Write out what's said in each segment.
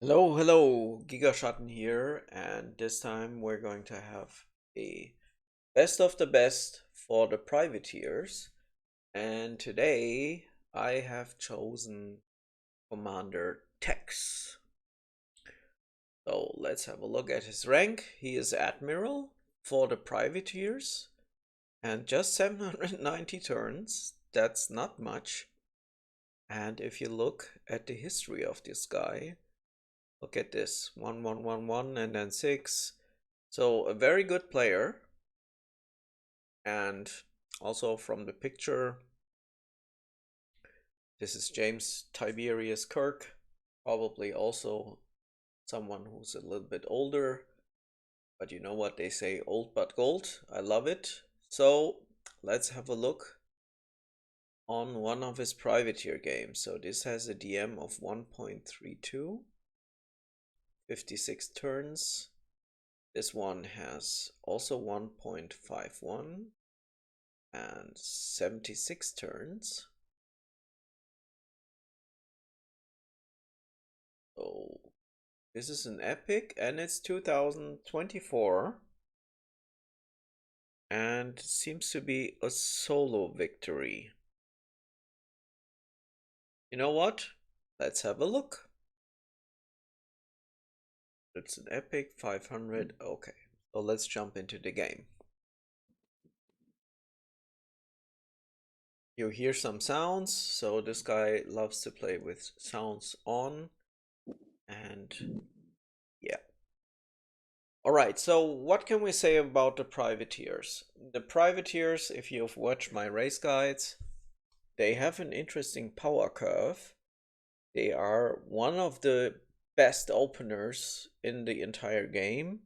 Hello, Gigaschatten here, and this time we're going to have a best of the best for the privateers. And today I have chosen Commander Tex. So let's have a look at his rank. He is Admiral for the privateers and just 790 turns. That's not much. And if you look at the history of this guy, look at this, 1-1-1-1 and then 6. So a very good player. And also from the picture, this is James Tiberius Kirk, probably also someone who's a little bit older. But you know what they say, old but gold. I love it. So let's have a look on one of his privateer games. So this has a DM of 1.32. 56 turns. This one has also 1.51 and 76 turns. So this is an epic and it's 2024 and seems to be a solo victory. You know what? Let's have a look. It's an epic 500. Okay, so let's jump into the game. You hear some sounds, so this guy loves to play with sounds on, and yeah. Alright, so what can we say about the privateers? The privateers, if you've watched my race guides, they have an interesting power curve. They are one of the best openers in the entire game.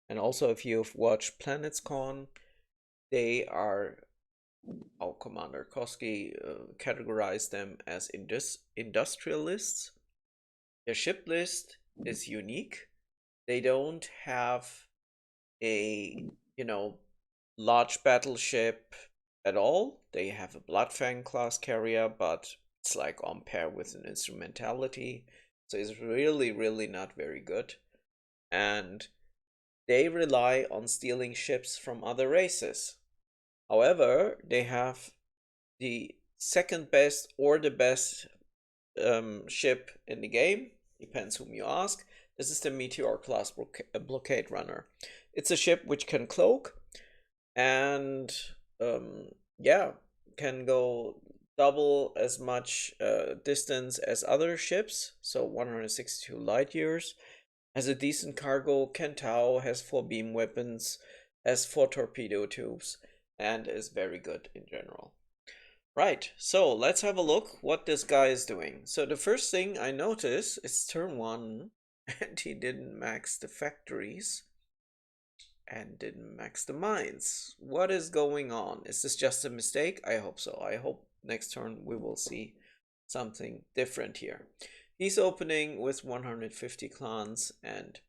And also if you've watched planets.nu, they are, how Commander Koski categorized them as industrialists. Their ship list is unique. They don't have a, large battleship at all. They have a Bloodfang class carrier, but it's like on par with an instrumentality. So it's really, really not very good. And they rely on stealing ships from other races. However, they have the second best or the best ship in the game, depends whom you ask. This is the Meteor class blockade runner. It's a ship which can cloak and yeah, can go double as much distance as other ships, so 162 light years. Has a decent cargo, can tow, has 4 beam weapons, has 4 torpedo tubes, and is very good in general. Right, so let's have a look what this guy is doing. So the first thing I notice is turn 1 and he didn't max the factories and didn't max the mines. What is going on? Is this just a mistake? I hope so. I hope next turn we will see something different here. He's opening with 150 clans and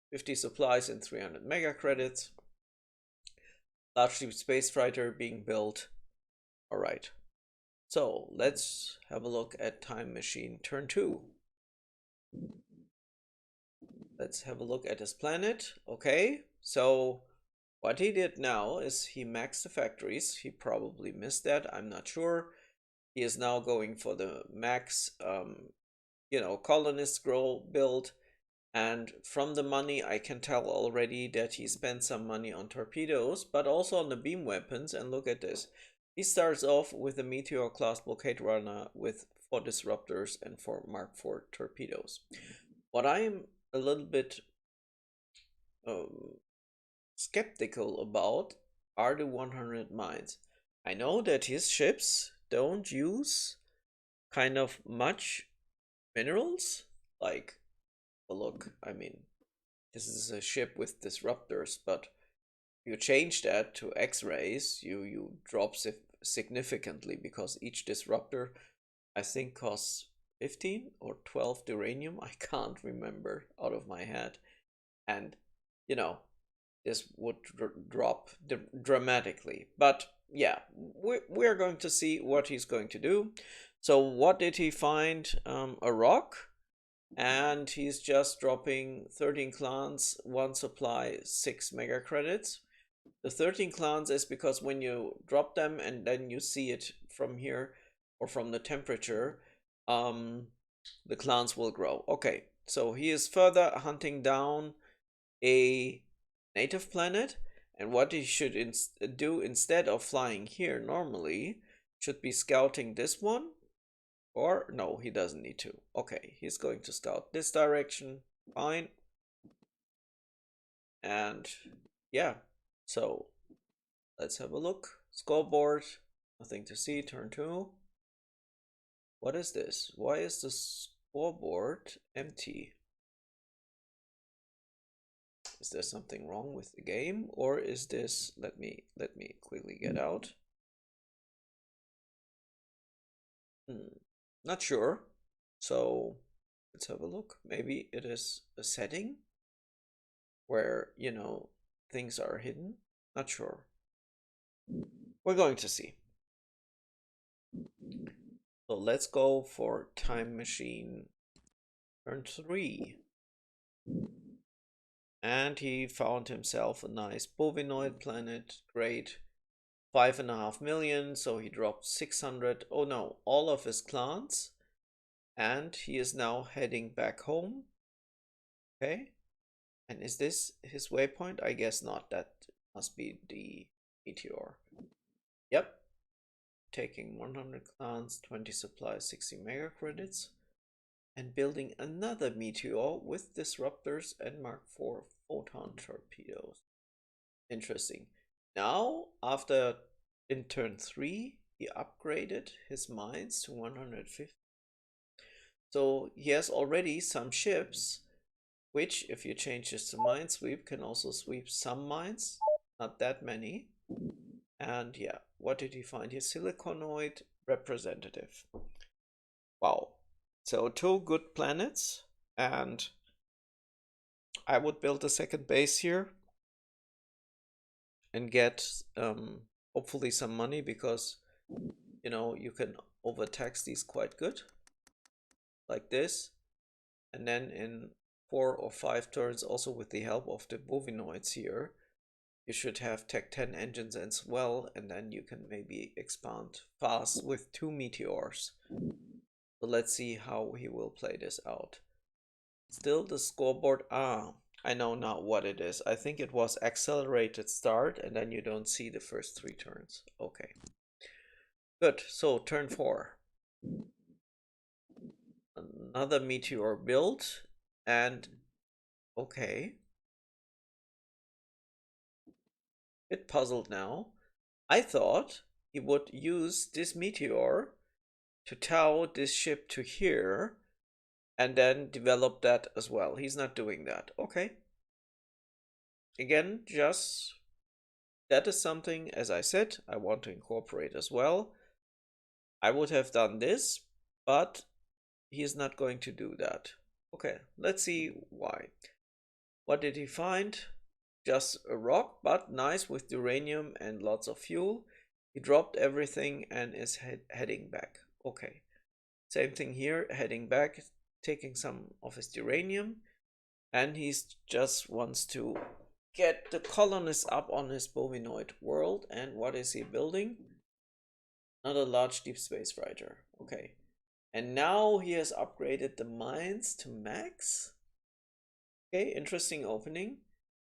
50 supplies and 300 mega credits. Large deep space fighter being built. Alright, so let's have a look at Time Machine turn 2. Let's have a look at his planet. Okay, so what he did now is he maxed the factories. He probably missed that, I'm not sure. He is now going for the max, colonist scroll build. And from the money, I can tell already that he spent some money on torpedoes, but also on the beam weapons. And look at this. He starts off with a Meteor class blockade runner with 4 disruptors and 4 Mark IV torpedoes. What I am a little bit skeptical about are the 100 mines. I know that his ships don't use kind of much minerals, like, well, look, I mean, this is a ship with disruptors, but you change that to X-rays, you drop significantly, because each disruptor I think costs 15 or 12 uranium. I can't remember out of my head, and this would drop dramatically. But yeah, we're going to see what he's going to do. So what did he find? A rock, and he's just dropping 13 clans, one supply, 6 mega credits. The 13 clans is because when you drop them and then you see it from here or from the temperature, the clans will grow. Okay, so he is further hunting down a native planet, and what he should do instead of flying here normally should be scouting this one. Or no, he doesn't need to. Okay, he's going to scout this direction. Fine. And yeah, so let's have a look. Scoreboard, nothing to see. Turn 2. What is this? Why is the scoreboard empty? Is there something wrong with the game, or is this, let me quickly get out. Not sure. So let's have a look. Maybe it is a setting where, you know, things are hidden. Not sure. We're going to see. So let's go for time machine turn 3. And he found himself a nice bovinoid planet. Great. 5.5 million. So he dropped 600. Oh no, all of his clans. And he is now heading back home. Okay. And is this his waypoint? I guess not. That must be the Meteor. Yep. Taking 100 clans, 20 supplies, 60 mega credits. And building another Meteor with disruptors and Mark IV photon torpedoes. Interesting. Now, after in turn 3, he upgraded his mines to 150. So he has already some ships, which, if you change this to minesweep, can also sweep some mines. Not that many. And yeah, what did he find here? Siliconoid representative. Wow. So 2 good planets, and I would build a second base here and get hopefully some money, because you know you can overtax these quite good like this, and then in 4 or 5 turns, also with the help of the bovinoids here, you should have Tech 10 engines as well, and then you can maybe expand fast with 2 meteors. So let's see how he will play this out. Still the scoreboard. I know now what it is. I think it was accelerated start, and then you don't see the first 3 turns. Okay. Good. So turn 4. Another meteor built, and okay. Bit puzzled now. I thought he would use this meteor to tow this ship to here and then develop that as well. He's not doing that. Okay. Again, just that is something, as I said, I want to incorporate as well. I would have done this, but he is not going to do that. Okay, let's see why. What did he find? Just a rock, but nice with uranium and lots of fuel. He dropped everything and is heading back. Okay, same thing here, heading back, taking some of his uranium, and he just wants to get the colonists up on his bovinoid world. And what is he building? Another large deep space freighter. Okay, and now he has upgraded the mines to max. Okay, interesting opening.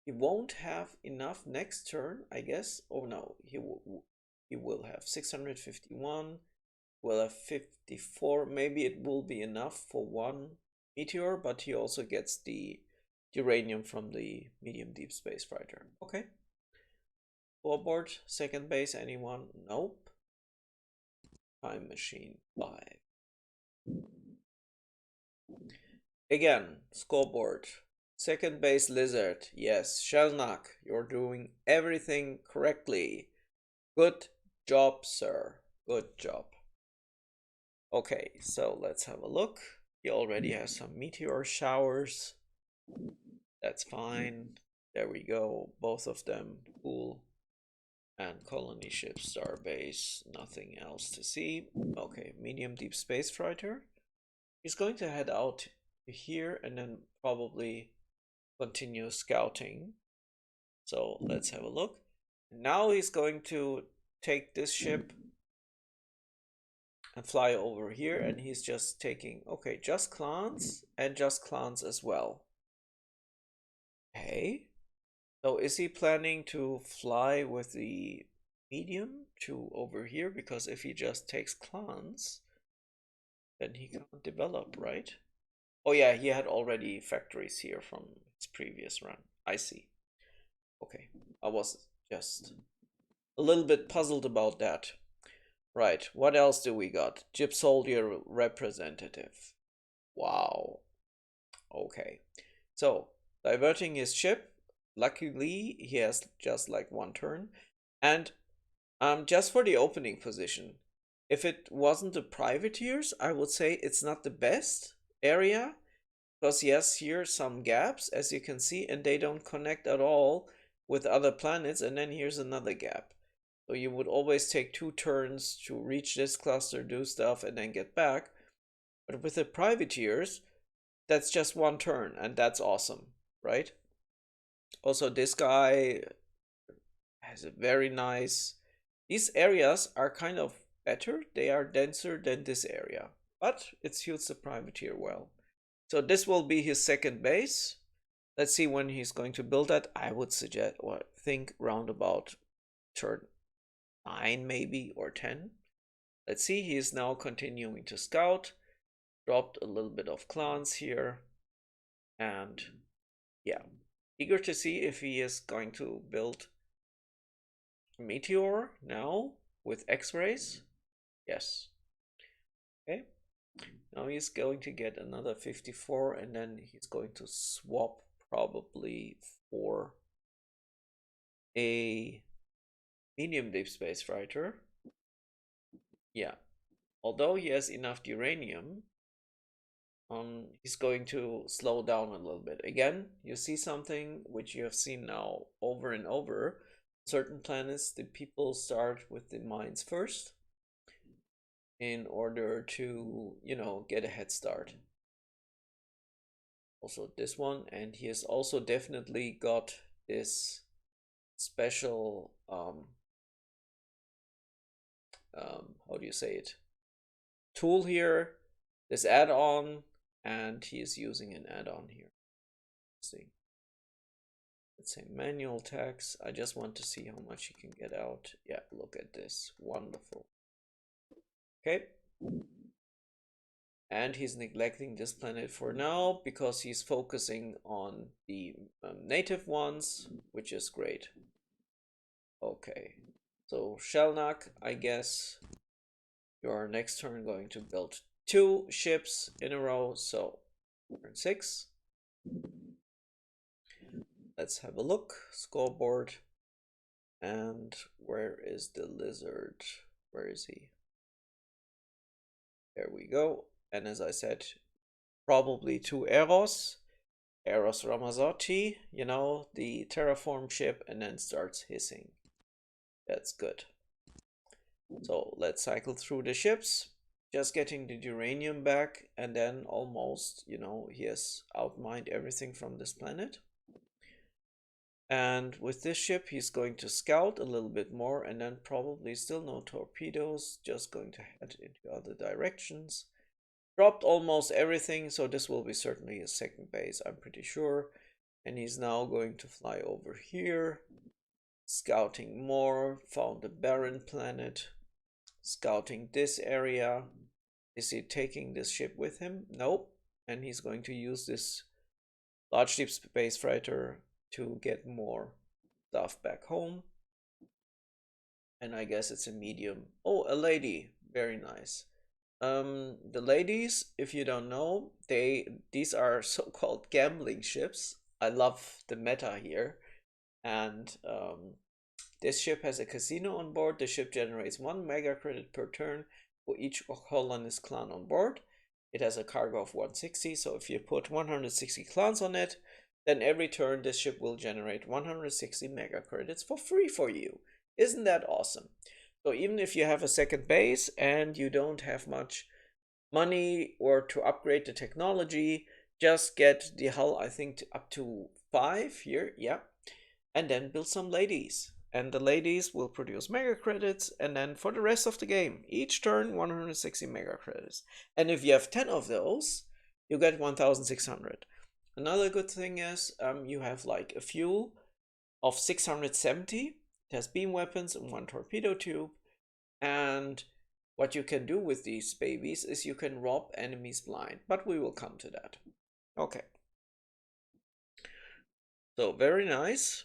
He won't have enough next turn, I guess. Oh no, he will have 651. Will have 54. Maybe it will be enough for 1 meteor, but he also gets the uranium from the medium deep space fighter. Okay. Forward, second base, anyone? Nope. Time machine 5. Again, scoreboard. Second base lizard. Yes, Shelnak, you're doing everything correctly. Good job, sir. Good job. Okay, so let's have a look. He already has some meteor showers. That's fine. There we go. Both of them. Cool. And colony ship, starbase, nothing else to see. Okay, medium deep space freighter. He's going to head out here and then probably continue scouting. So let's have a look. Now he's going to take this ship and fly over here, and he's just taking, okay, just clans and just clans as well. Okay. So is he planning to fly with the medium to over here? Because if he just takes clans, then he can't develop, right? Oh yeah, he had already factories here from his previous run. I see. Okay, I was just a little bit puzzled about that. Right, what else do we got? Gyp Soldier representative. Wow. Okay, so diverting his ship. Luckily, he has just like one turn. And just for the opening position, if it wasn't the privateers, I would say it's not the best area. Because yes, here some gaps, as you can see, and they don't connect at all with other planets. And then here's another gap. So you would always take 2 turns to reach this cluster, do stuff, and then get back. But with the privateers, that's just 1 turn, and that's awesome, right? Also, this guy has a very nice... These areas are kind of better. They are denser than this area, but it suits the privateer well. So this will be his second base. Let's see when he's going to build that. I would suggest, or think roundabout turn 9 maybe, or 10. Let's see, he is now continuing to scout. Dropped a little bit of clans here. And yeah, eager to see if he is going to build Meteor now with X-rays. Yes. Okay. Now he's going to get another 54, and then he's going to swap probably for a medium deep space fighter. Yeah. Although he has enough uranium, he's going to slow down a little bit. Again, you see something which you have seen now over and over. Certain planets, the people start with the mines first in order to, you know, get a head start. Also this one, and he has also definitely got this special how do you say it, tool here, this add-on, and he is using an add-on here. Let's see, let's say manual tax. I just want to see how much he can get out. Yeah, look at this, wonderful. Okay, and he's neglecting this planet for now because he's focusing on the native ones, which is great. Okay, so Shelnak, I guess your next turn going to build 2 ships in a row, so turn 6. Let's have a look. Scoreboard. And where is the lizard? Where is he? There we go. And as I said, probably 2 Eros. Eros Ramazzotti, you know, the terraform ship, and then starts hissing. That's good. So let's cycle through the ships. Just getting the uranium back, and then almost, you know, he has outmined everything from this planet. And with this ship, he's going to scout a little bit more, and then probably still no torpedoes, just going to head into other directions. Dropped almost everything, so this will be certainly his second base, I'm pretty sure. And he's now going to fly over here, scouting more, found a barren planet, scouting this area. Is he taking this ship with him? Nope. And he's going to use this large deep space freighter to get more stuff back home. And I guess it's a medium. Oh, a lady. Very nice. The ladies, if you don't know, these are so-called gambling ships. I love the meta here. And this ship has a casino on board. The ship generates 1 mega credit per turn for each colonist clan on board. It has a cargo of 160, so if you put 160 clans on it, then every turn this ship will generate 160 mega credits for free for you. Isn't that awesome? So even if you have a second base and you don't have much money or to upgrade the technology, just get the hull, I think, up to 5 here, yeah, and then build some ladies. And the ladies will produce mega credits, and then for the rest of the game, each turn 160 mega credits. And if you have 10 of those, you get 1600. Another good thing is you have like a fuel of 670. It has beam weapons and 1 torpedo tube. And what you can do with these babies is you can rob enemies blind, but we will come to that. Okay. So very nice.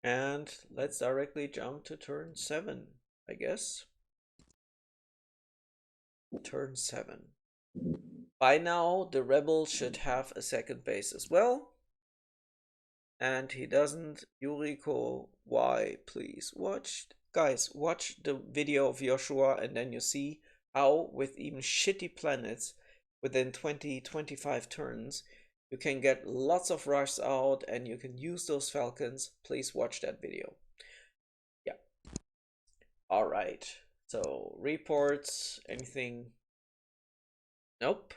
And let's directly jump to turn 7, I guess. Turn 7. By now, the rebel should have a second base as well. And he doesn't. Yuriko, why? Please watch. Guys, watch the video of Joshua and then you see how with even shitty planets within 20-25 turns you can get lots of rush out and you can use those falcons. Please watch that video. Yeah. All right. So reports, anything? Nope.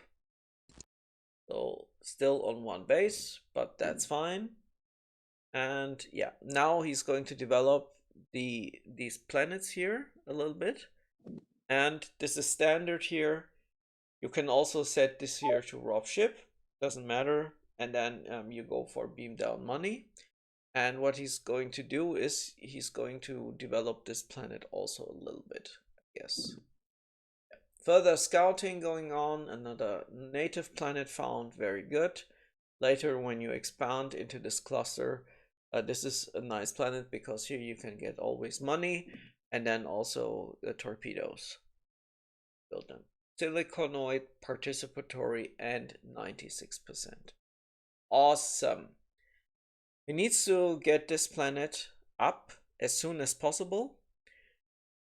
So still on 1 base, but that's fine. And yeah, now he's going to develop these planets here a little bit. And this is standard here. You can also set this here to rob ship, doesn't matter. And then you go for beam down money. And what he's going to do is he's going to develop this planet also a little bit, I guess. Further scouting going on, another native planet found, very good. Later when you expand into this cluster, this is a nice planet because here you can get always money and then also the torpedoes. Build them. Siliconoid, participatory, and 96%. Awesome. He needs to get this planet up as soon as possible.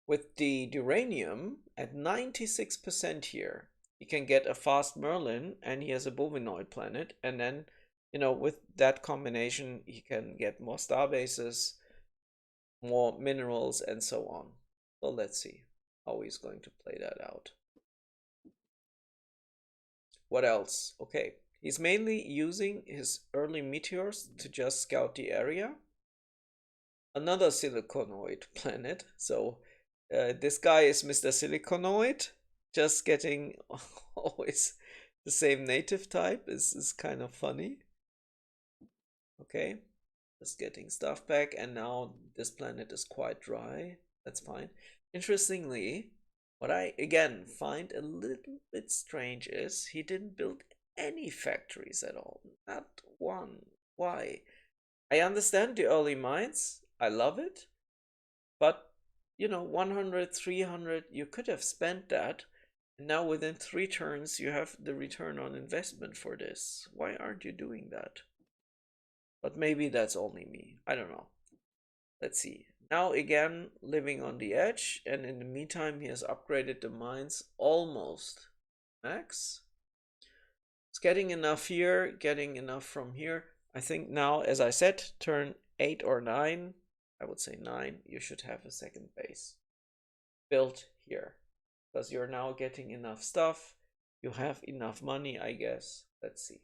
With the uranium at 96% here, he can get a fast Merlin and he has a bovinoid planet. And then, you know, with that combination, he can get more star bases, more minerals, and so on. So let's see how he's going to play that out. What else? Okay, he's mainly using his early meteors to just scout the area. Another siliconoid planet. So this guy is Mr. Siliconoid. Just getting always the same native type is kind of funny. Okay, just getting stuff back, and now this planet is quite dry. That's fine. Interestingly, what I again find a little bit strange is he didn't build any factories at all. Not one. Why? I understand the early mines. I love it. But, you know, 100, 300, you could have spent that. And now within 3 turns, you have the return on investment for this. Why aren't you doing that? But maybe that's only me. I don't know. Let's see. Now again, living on the edge. And in the meantime, he has upgraded the mines almost max. It's getting enough here, getting enough from here. I think now, as I said, turn 8 or 9. I would say 9, you should have a second base built here because you're now getting enough stuff. You have enough money, I guess. Let's see.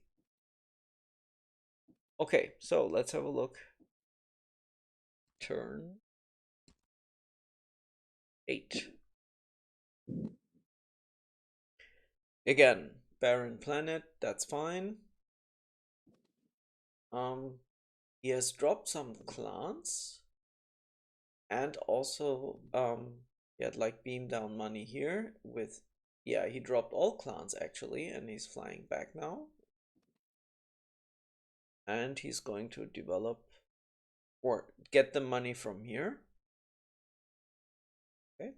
Okay, so let's have a look. Turn 8. Again, barren planet, that's fine. He has dropped some clans. And also, he had like beam down money here with, yeah, he dropped all clans actually, and he's flying back now. And he's going to develop or get the money from here. Okay.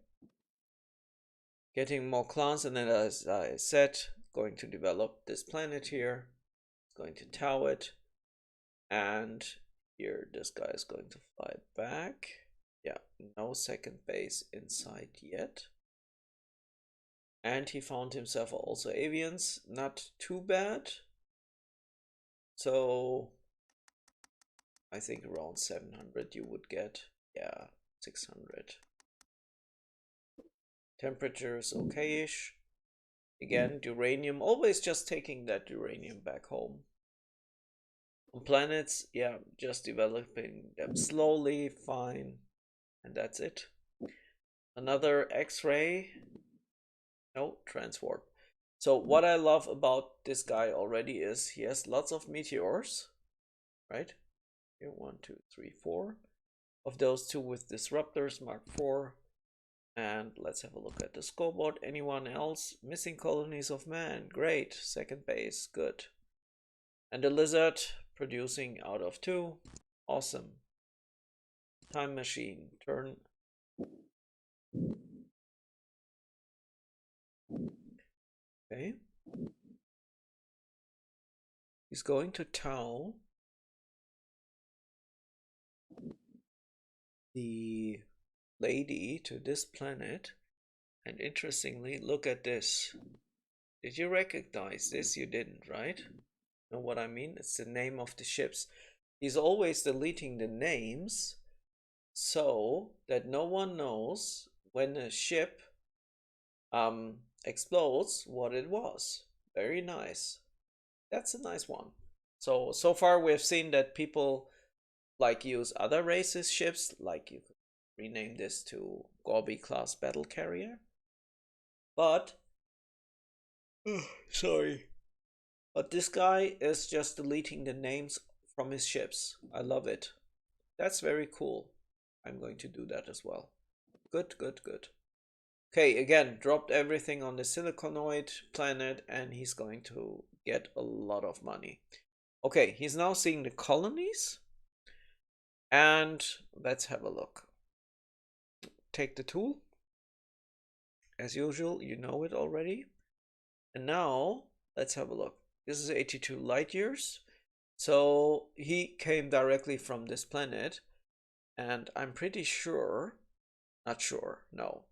Getting more clans, and then as I said, going to develop this planet here. Going to tow it. And here this guy is going to fly back. Yeah, no second base inside yet. And he found himself also avians, not too bad. So I think around 700 you would get. Yeah, 600. Temperature is okay-ish. Again, uranium, always just taking that uranium back home. On planets, yeah, just developing them slowly, fine, and that's it. Another X-ray, no, transwarp. So what I love about this guy already is he has lots of meteors, right? Here, 1, 2, 3, 4. Of those, 2 with disruptors, Mark 4. And let's have a look at the scoreboard. Anyone else? Missing colonies of man. Great. Second base. Good. And the lizard producing out of 2. Awesome. Time machine. Turn. Okay. He's going to Tau. The lady to this planet. And interestingly, look at this. Did you recognize this? You didn't, right? Know what I mean? It's the name of the ships. He's always deleting the names so that no one knows when a ship explodes what it was. Very nice. That's a nice one. So far we've seen that people like use other races ships, like you could rename this to Gorby class battle carrier. But sorry. But this guy is just deleting the names from his ships. I love it. That's very cool. I'm going to do that as well. Good, good, good. Okay, again, dropped everything on the siliconoid planet and he's going to get a lot of money. Okay, he's now seeing the colonies. And let's have a look. Take the tool. As usual, you know it already. And now, let's have a look. This is 82 light years. So he came directly from this planet. And I'm pretty sure, not sure, no.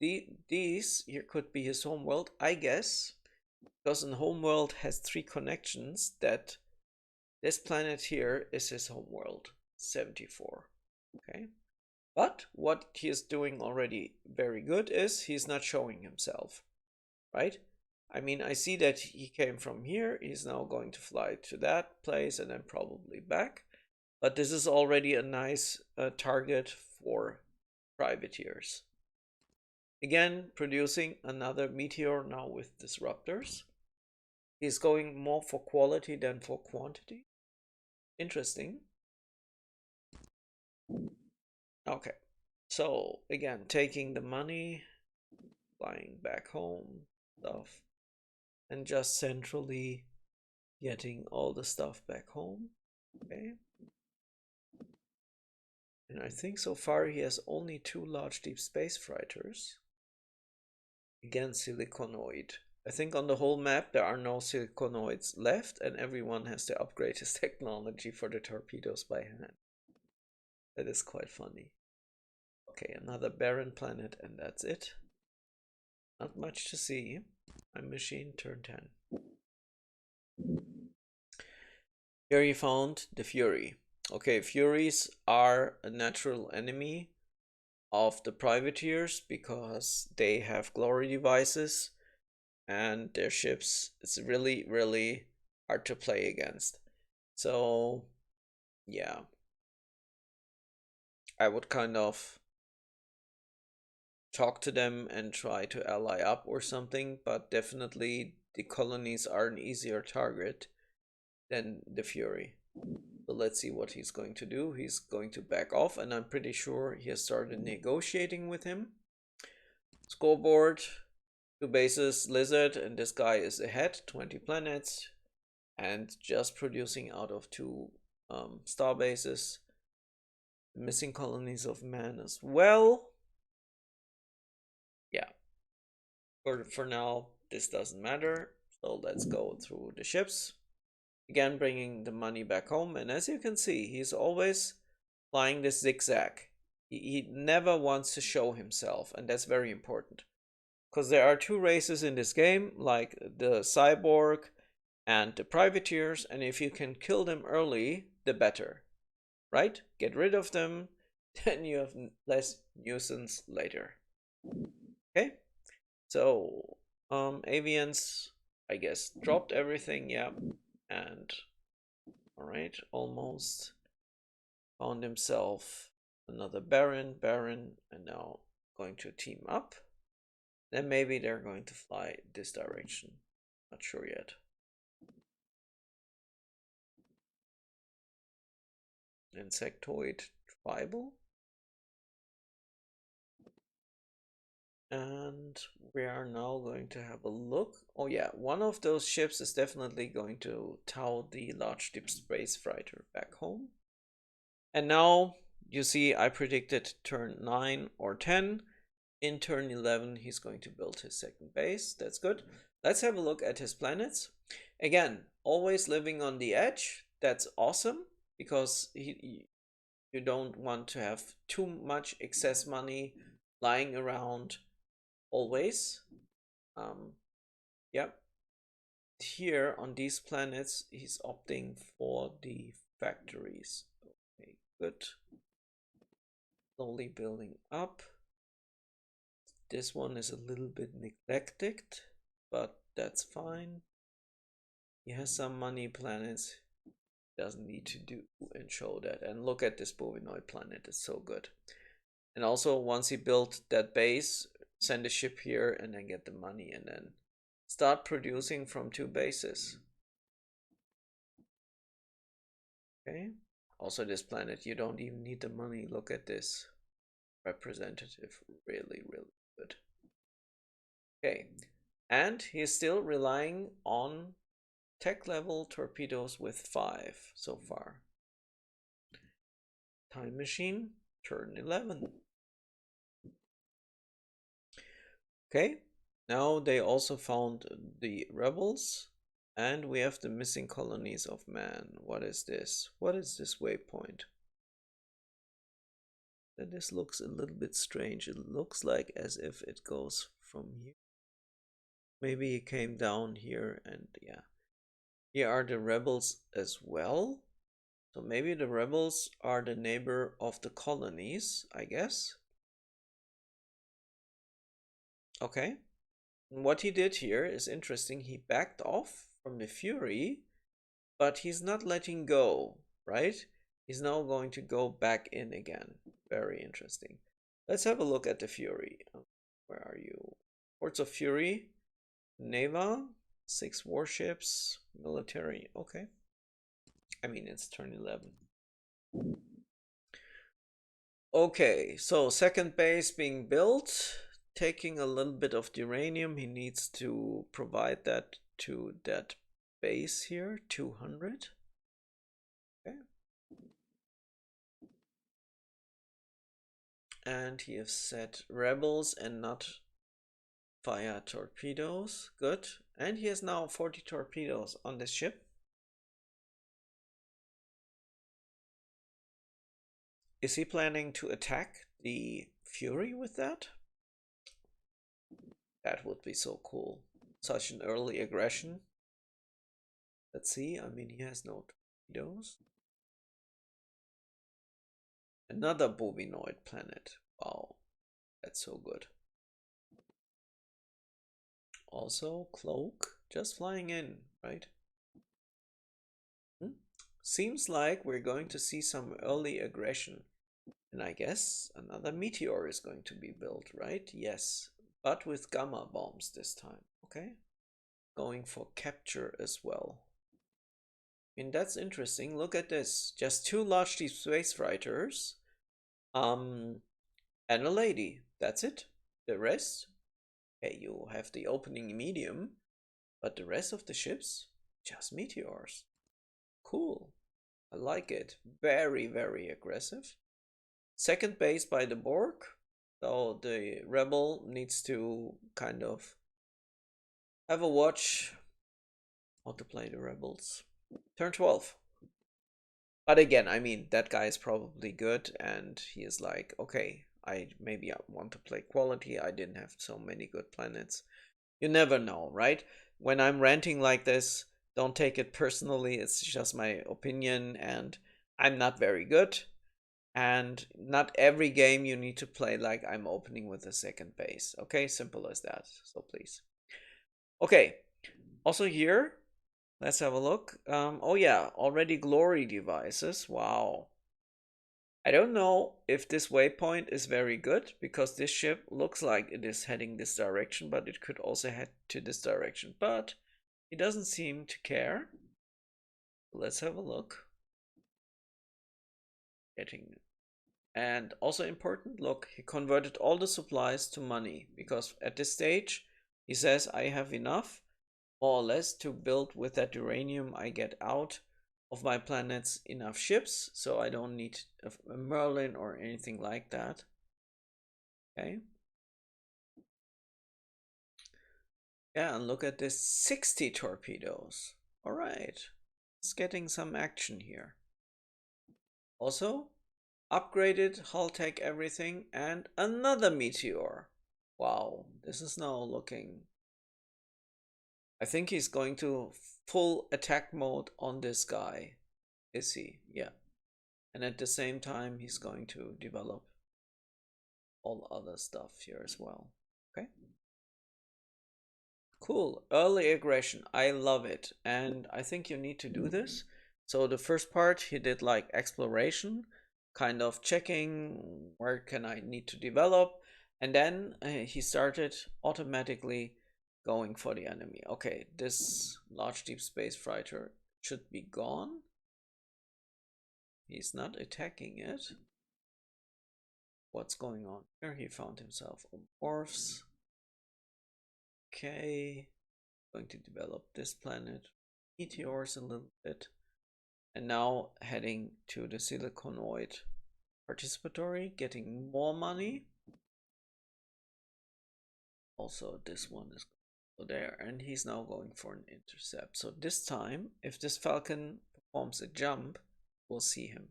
These here could be his homeworld, I guess. Because in homeworld has 3 connections that this planet here is his homeworld, 74. Okay. But what he is doing already very good is he's not showing himself, right? I mean, I see that he came from here. He's now going to fly to that place and then probably back. But this is already a nice target for privateers. Again, producing another meteor now with disruptors. He's going more for quality than for quantity. Interesting. Okay, so again, taking the money, flying back home, stuff, and just centrally getting all the stuff back home. Okay. And I think so far he has only 2 large deep space freighters. Again, siliconoid. I think on the whole map there are no siliconoids left and everyone has to upgrade his technology for the torpedoes by hand. That is quite funny. Okay, another barren planet and that's it. Not much to see. My machine turn 10. Here you found the Fury. Okay, Furies are a natural enemy of the privateers because they have glory devices and their ships, it's really, really hard to play against. So, yeah. I would kind of talk to them and try to ally up or something, but definitely the colonies are an easier target than the Fury. So let's see what he's going to do. He's going to back off and I'm pretty sure he has started negotiating with him. Scoreboard, 2 bases, Lizard, and this guy is ahead, 20 planets, and just producing out of 2 star bases. Missing colonies of man as well. Yeah. For now, this doesn't matter. So let's go through the ships. Again, bringing the money back home. And as you can see, he's always flying this zigzag. He never wants to show himself. And that's very important. Because there are 2 races in this game, like the cyborg and the privateers. And if you can kill them early, the better. Right? Get rid of them. then you have less nuisance later. Okay, so Avians, I guess, dropped everything, yeah, and all right, almost found himself another Baron, and now going to team up. Then maybe they're going to fly this direction. Not sure yet. Insectoid tribal. And we are now going to have a look. Oh yeah, one of those ships is definitely going to tow the large deep space freighter back home. And now you see I predicted turn 9 or 10. In turn 11 he's going to build his second base. That's good. Let's have a look at his planets. Again, always living on the edge. That's awesome because you don't want to have too much excess money lying around always. Yep. Here on these planets he's opting for the factories. Okay, good. Slowly building up. This one is a little bit neglected, but that's fine. He has some money planets. Doesn't need to do and show that. And look at this bovinoid planet, it's so good. And also once he built that base, send a ship here and then get the money and then start producing from 2 bases. Okay. Also this planet, you don't even need the money. Look at this. Representative. Really, really good. Okay. And he's still relying on tech level torpedoes with 5 so far. Time machine, turn 11. Okay, now they also found the rebels and we have the missing colonies of man. What is this? What is this waypoint? And this looks a little bit strange. It looks like as if it goes from here. Maybe it came down here and yeah. Here are the rebels as well. So maybe the rebels are the neighbor of the colonies, I guess. Okay. And what he did here is interesting. He backed off from the Fury, but he's not letting go, right? He's now going to go back in again. Very interesting. Let's have a look at the Fury. Where are you? Ports of Fury, Neva, 6 warships, military. Okay. I mean, it's turn 11. Okay, so second base being built, taking a little bit of the uranium. He needs to provide that to that base here, 200. Okay. And he has set rebels and not fire torpedoes. Good. And he has now 40 torpedoes on this ship. Is he planning to attack the Fury with that? That would be so cool. Such an early aggression. Let's see. I mean, he has no torpedoes. Another bovinoid planet. Wow. That's so good. Also, cloak. Just flying in, right? Seems like we're going to see some early aggression. And I guess another meteor is going to be built, right? Yes, but with gamma bombs this time, okay? Going for capture as well. I mean, that's interesting. Look at this. Just 2 large deep space fighters. And a lady. That's it. The rest, hey, you have the opening medium, but the rest of the ships, just meteors. Cool. I like it. Very, very aggressive. Second base by the Borg. So the rebel needs to kind of have a watch how to play the rebels. Turn 12. But again, I mean, that guy is probably good and he is like, okay, maybe I want to play quality. I didn't have so many good planets. You never know, right? When I'm ranting like this, don't take it personally. It's just my opinion and I'm not very good. And not every game you need to play like I'm opening with the second base. Okay, simple as that. So please. Okay, also here, let's have a look. Oh yeah, already glory devices. Wow. I don't know if this waypoint is very good because this ship looks like it is heading this direction, but it could also head to this direction. But he doesn't seem to care. Let's have a look. Getting And also important, look, he converted all the supplies to money because at this stage he says I have enough more or less to build with that uranium I get out of my planets enough ships, so I don't need a Merlin or anything like that. Okay. Yeah, and look at this 60 torpedoes. All right, it's getting some action here. Also, upgraded hull tech everything and another meteor. Wow, this is now looking. I think he's going to full attack mode on this guy. Is he? Yeah. And at the same time, he's going to develop all other stuff here as well. Okay. Cool. Early aggression. I love it. And I think you need to do this. So the first part, he did like exploration, kind of checking where can I need to develop. And then he started automatically going for the enemy. Okay, this large deep space fighter should be gone. He's not attacking it. What's going on here? He found himself on Orphs. Okay, going to develop this planet, Meteors a little bit, and now heading to the Siliconoid participatory, getting more money. Also, this one is there, and he's now going for an intercept. So this time, if this Falcon performs a jump, we'll see him.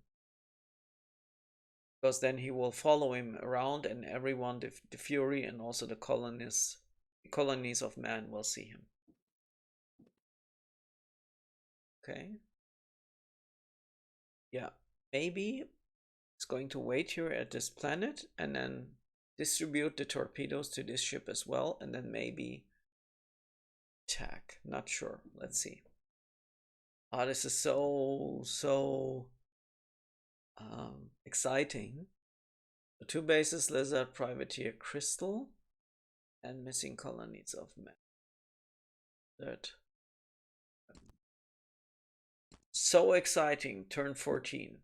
Because then he will follow him around, and everyone, the Fury and also the colonies of man will see him. Okay. Yeah, maybe it's going to wait here at this planet and then distribute the torpedoes to this ship as well, and then maybe attack. Not sure. Let's see. Ah, this is so exciting. The two bases, Lizard, Privateer, Crystal, and missing colonies of men. That so exciting. Turn 14.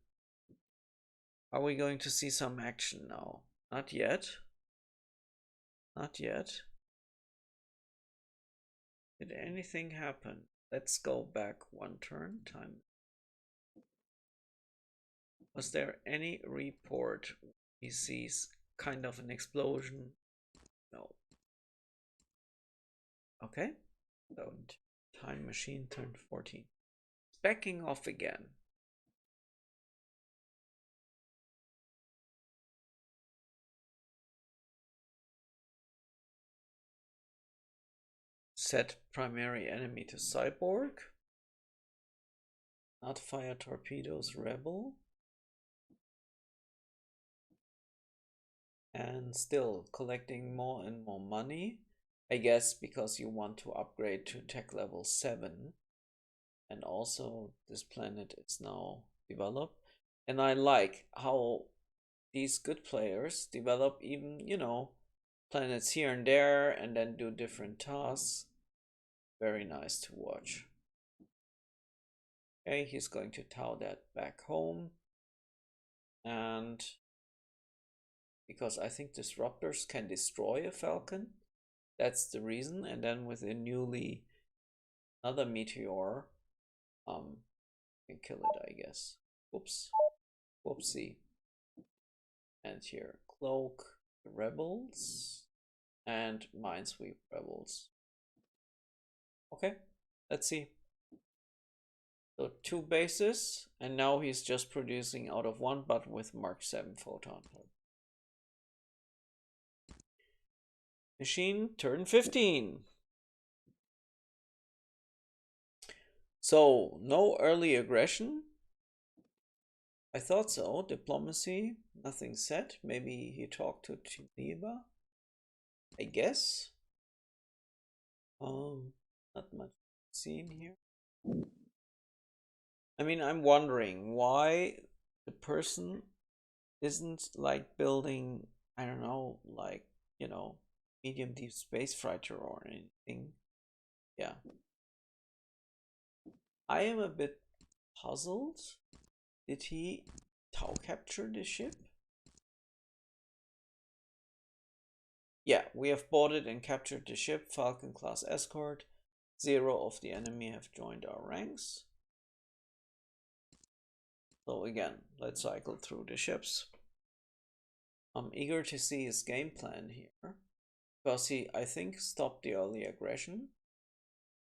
Are we going to see some action now? Not yet. Not yet. Did anything happen? Let's go back one turn. Time. Was there any report he sees kind of an explosion? No. Okay. So time machine turned 14. Backing off again. Set primary enemy to cyborg. Not fire torpedoes, rebel. And still collecting more and more money. I guess because you want to upgrade to tech level 7. And also this planet is now developed. And I like how these good players develop even, you know, planets here and there and then do different tasks. Very nice to watch. Okay, he's going to tow that back home. And because I think disruptors can destroy a Falcon, that's the reason. And then with a newly another meteor, can kill it, I guess. Oops, whoopsie. And here, cloak rebels and minesweep rebels. Okay, let's see. So 2 bases, and now he's just producing out of 1, but with Mark 7 photon. Machine turn 15. So no early aggression. I thought so. Diplomacy, nothing said. Maybe he talked to Geneva, I guess. Not much seen here. I mean, I'm wondering why the person isn't like building, I don't know, like, you know, medium deep space fighter or anything. Yeah. I am a bit puzzled. Did he Tau capture the ship? Yeah, we have boarded and captured the ship, Falcon class escort. 0 of the enemy have joined our ranks. So again, let's cycle through the ships. I'm eager to see his game plan here, because he, I think, stopped the early aggression.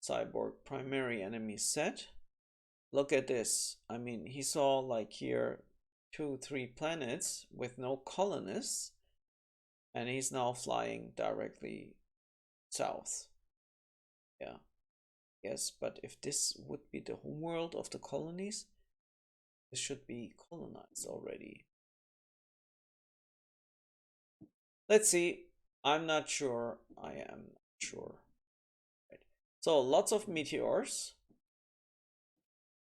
Cyborg primary enemy set. Look at this. I mean, he saw like here 2-3 planets with no colonists, and he's now flying directly south. Yeah. Yes, but if this would be the homeworld of the colonies, this should be colonized already. Let's see. I'm not sure. I am not sure. Right. So lots of meteors.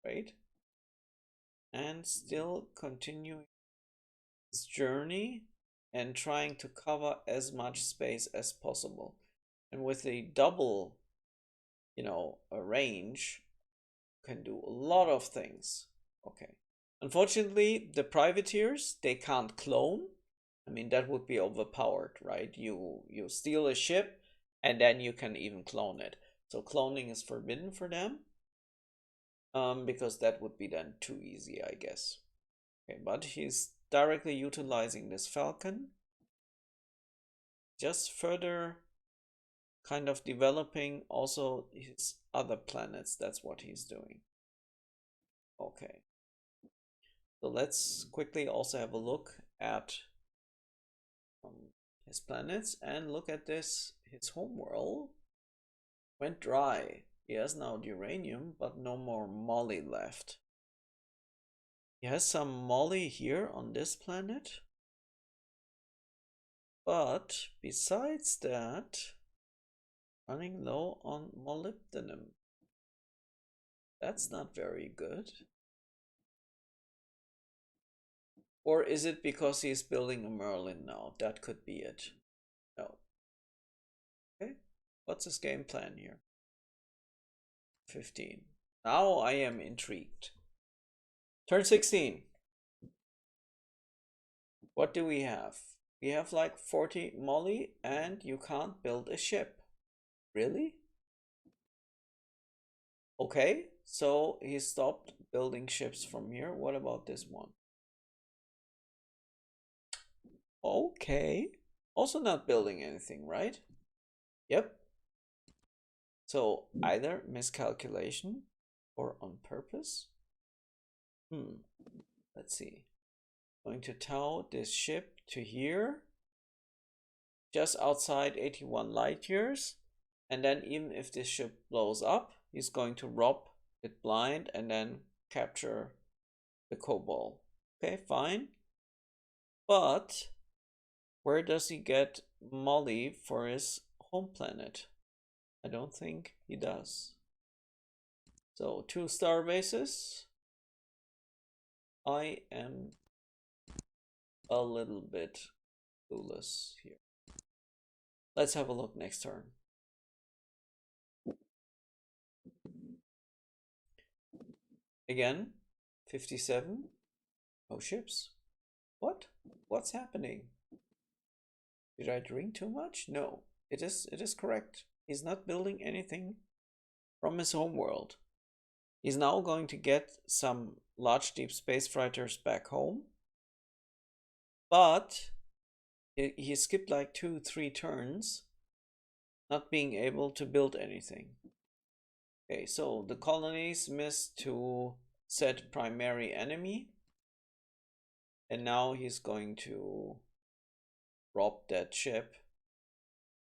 Right. And still continuing his journey and trying to cover as much space as possible. And with a double, you know, a range, you can do a lot of things. Okay. Unfortunately, the privateers, they can't clone. I mean, that would be overpowered, right? You steal a ship and then you can even clone it. So cloning is forbidden for them. Because that would be then too easy, I guess. Okay, but he's directly utilizing this Falcon. Just further kind of developing also his other planets. That's what he's doing. Okay. So let's quickly also have a look at his planets and look at this. His homeworld went dry. He has now uranium, but no more moly left. He has some moly here on this planet. But besides that, running low on molybdenum. That's not very good. Or is it because he's building a Merlin now? That could be it. No. Okay. What's his game plan here? 15. Now I am intrigued. Turn 16. What do we have? We have like 40 moly and you can't build a ship. Really? Okay, so he stopped building ships from here. What about this one? Okay. Also not building anything, right? Yep. So either miscalculation or on purpose. Let's see. Going to tow this ship to here, just outside 81 light years. And then even if this ship blows up, he's going to rob it blind and then capture the cobalt. Okay, fine. But where does he get Molly for his home planet? I don't think he does. So 2 star bases. I am a little bit clueless here. Let's have a look next turn. Again, 57. No ships. What? What's happening? Did I drink too much? No, it is correct. He's not building anything from his home world. He's now going to get some large deep space fighters back home. But he skipped like 2-3 turns, not being able to build anything. Okay, so the colonies missed to set primary enemy. And now he's going to rob that ship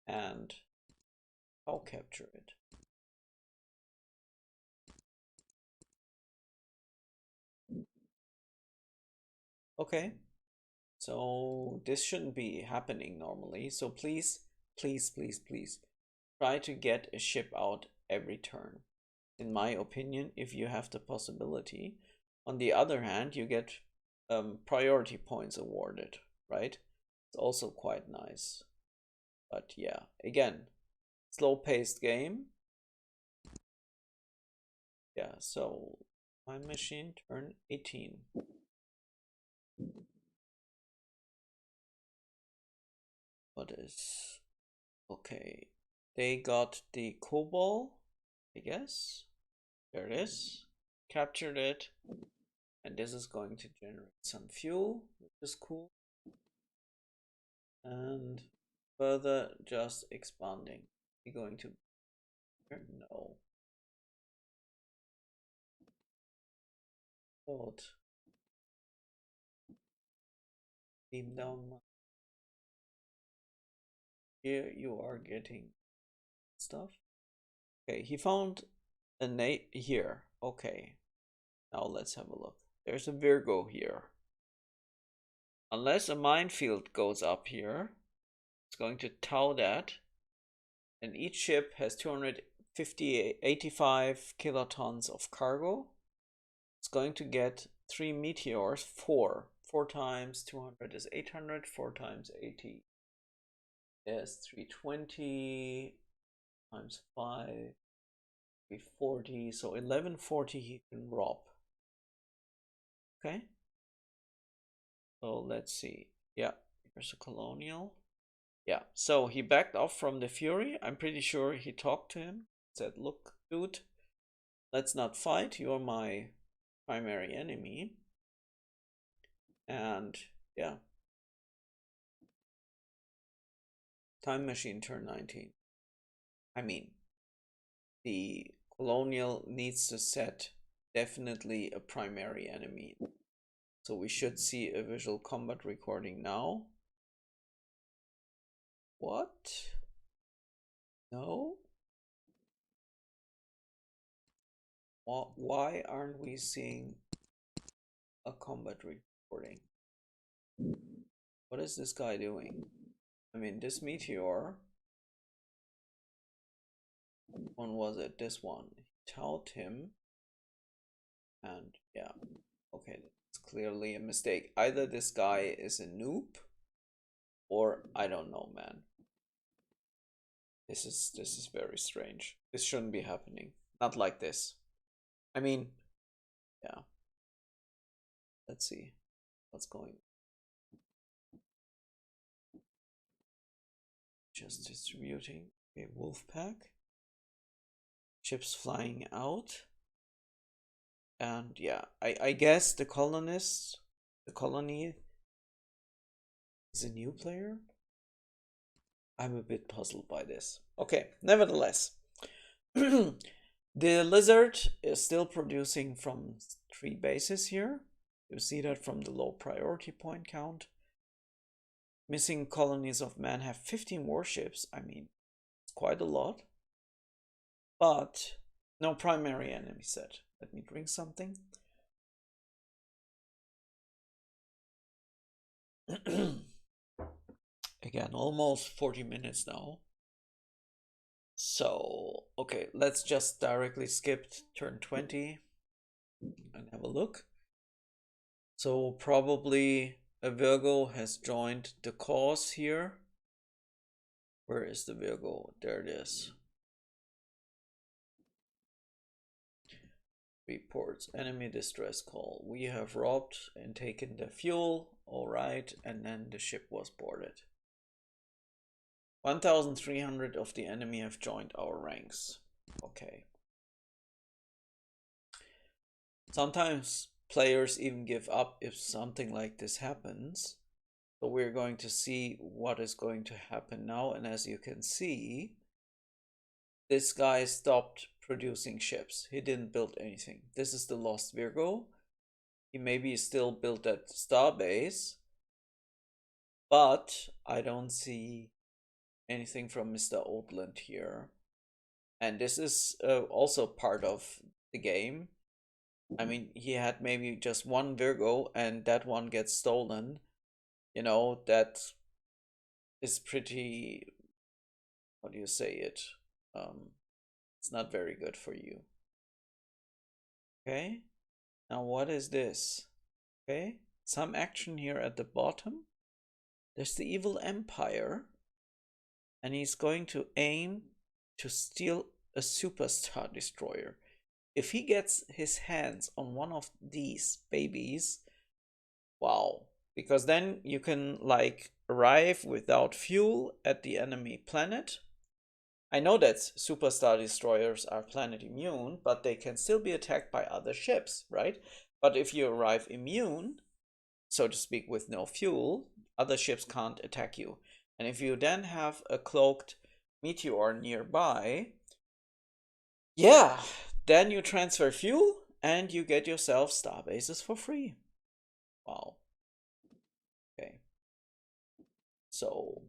and I'll capture it. Okay, so this shouldn't be happening normally. So please, please, please, please try to get a ship out every turn. In my opinion, if you have the possibility. On the other hand, you get priority points awarded, right? It's also quite nice. But yeah, again, slow-paced game. Yeah, so my machine turn 18. What is... Okay, they got the cobalt, I guess. There it is. Captured it. And this is going to generate some fuel, which is cool. And further just expanding. We're going to... No. But beam down. Here you are getting stuff. Okay, he found a nate here. Okay, now let's have a look. There's a Virgo here. Unless a minefield goes up here, it's going to tow that. And each ship has 285 kilotons of cargo. It's going to get 3 meteors, 4. 4 times 200 is 800, 4 times 80 is 320 times 5, 340. So 1140 he can rob. Okay. So let's see. Yeah, here's a colonial. Yeah, so he backed off from the Fury. I'm pretty sure he talked to him. Said, look, dude, let's not fight. You're my primary enemy. And yeah. Time machine turn 19. I mean, the colonial needs to set definitely a primary enemy. So we should see a visual combat recording now. What? No? Why aren't we seeing a combat recording? What is this guy doing? I mean, this meteor. One was it? This one. He towed him. And yeah. Okay, it's clearly a mistake. Either this guy is a noob, or I don't know, man. This is very strange. This shouldn't be happening. Not like this. I mean, yeah. Let's see what's going. Just distributing. Okay, wolf pack. Ships flying out. And yeah, I guess the colony is a new player. I'm a bit puzzled by this. Okay, nevertheless. The lizard is still producing from 3 bases here. You see that from the low priority point count. Missing colonies of man have 15 warships. I mean, it's quite a lot. But no primary enemy set. Let me drink something. Again, almost 40 minutes now. So, okay, let's just directly skip turn 20 and have a look. So probably a Virgo has joined the cause here. Where is the Virgo? There it is. Reports enemy distress call. We have robbed and taken the fuel. All right, and then the ship was boarded. 1,300 of the enemy have joined our ranks. Okay. Sometimes players even give up if something like this happens. So we're going to see what is going to happen now. And as you can see, this guy stopped producing ships. He didn't build anything. This is the Lost Virgo. He maybe still built that star base, but I don't see anything from Mr. Oldland here. And this is also part of the game. I mean, he had maybe just one Virgo and that one gets stolen. You know, that is pretty, how do you say it? Um, it's not very good for you. Okay, now what is this? Okay, some action here at the bottom. There's the evil empire, and he's going to aim to steal a superstar destroyer. If he gets his hands on one of these babies, wow, because then you can like arrive without fuel at the enemy planet. I know that superstar destroyers are planet immune, but they can still be attacked by other ships, right? But if you arrive immune, so to speak, with no fuel, other ships can't attack you. And if you then have a cloaked meteor nearby, yeah, then you transfer fuel and you get yourself star bases for free. Wow. Okay. So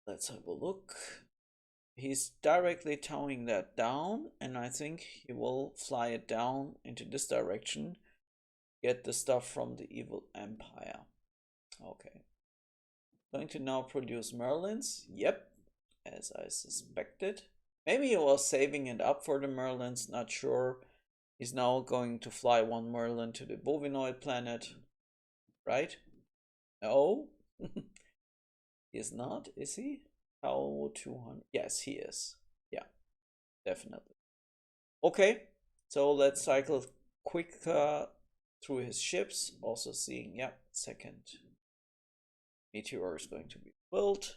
let's have a look. He's directly towing that down, and I think he will fly it down into this direction, get the stuff from the evil empire. Okay. Going to now produce Merlins. Yep, as I suspected. Maybe he was saving it up for the Merlins, not sure. He's now going to fly one Merlin to the Bovinoid planet, right? No, he is not, is he? How 200? Yes, he is. Yeah, definitely. Okay, so let's cycle quick through his ships. Also seeing, yeah, second Meteor is going to be built.